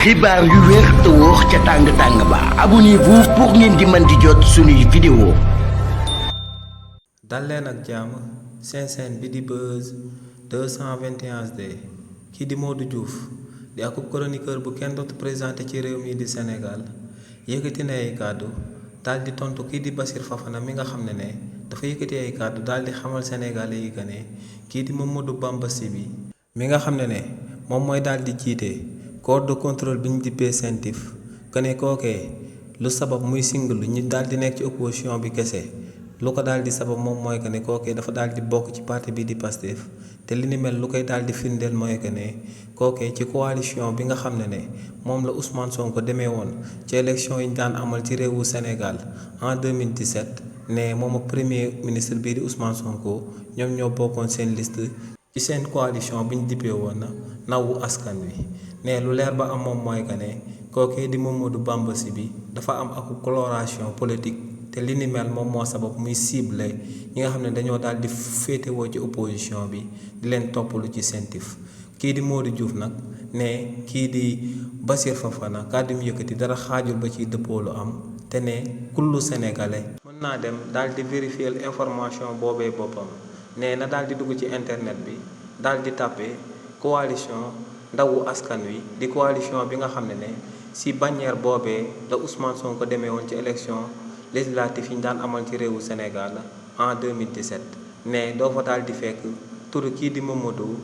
xibaar yu wér te wóor ca tàng ba abonnez-vous pour ngeen di mën di jot suñuy vidéo. dal leen ak jàmm seen chaîne bi di Buzz 221HD kii di Modou Diouf di akub chroniqueur bu kenn dootu présenté ci réew mi di Sénégal yëkkati na ay kàddu daal di tontu kii di Bassirou Fofana mi nga xam ne dafa yëkkati ay kàddu daal di xamal Sénégalais yi que ne kii di Mamadou Bamba Sibi mi nga xam ne moom mooy daal di jiite corps de contrôle bi ñu dippee CENTIF que ne kookee lu sabab muy singlu ñu daal di nekk ci opposition bi kese lu ko daal di sabab moom mooy que ne kookee dafa daal di bokk ci parti bi di Pastef te li ni mel lu koy daal di firndeel mooy que ne kookee ci coalition bi nga xam ne moom la Ousmane Sonko demee woon ci élection yi ñu daan amal ci réewu Sénégal en 2017 ne moom ak premier ministre bii di Ousmane Sonko ñoom ñoo bokkoon seen liste ci seen coalition bi ñu dippee woon na Nawu Askan Wi ne lu leer ba am moom mooy que ne kookee di Mamadou Bamba Sibi dafa am ak coloration politique te li ni mel moom moo sabab muy cible ñi nga xam ne dañoo daal di féetewoo ci opposition bi di leen toppalu ci CENTIF kii di Modou Diouf nag ne kii di Bassirou Fofana kàddu mu yëkkati dara xaajul ba ci dëppoo lu am te ne kullu sénégalais mën naa dem daal di vérifier information boobee boppam ne na daal di dugg ci internet bi daal di tàppe coalition Ndawu Askan Wi di coalition bi nga xam ne si bannière boobee la Ousmane Sonko demee woon ci élection législative yi ñu daan amal ci réewu Sénégal en 2017 ne doo fa daal di fekk turu kii di Mamadou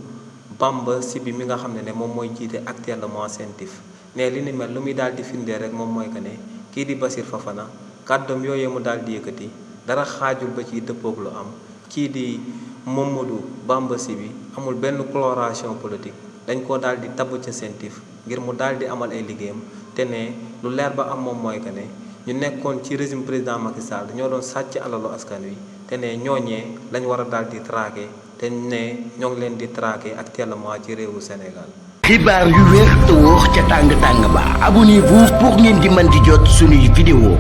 Bamba Sibi mi nga xam ne moom mooy jiite actuellement CENTIF ne li ni mel lu muy daal di firndee rek moom mooy que ne kii di Bassirou Fofana kàddoom yooyee mu daal di yëkkati dara xaajul ba ci dëppoog lu am kii di Mamadou Bamba Sibi amul benn coloration politique dañ koo daal di tabb ca CENTIF ngir mu daal di amal ay liggéeyam te ne lu leer ba am moom mooy que ne ñu nekkoon ci régime président Macky Sall dañoo doon sàcc alalu askan wi te ne ñooñee lañ war a daal di traqué te ne ñoo ngi leen di traqué actuellement ci réewu Sénégal. xibaar yu wér te wóor ca tàng ba abonnez-vous pour ngeen di mën di jot suñuy vidéo.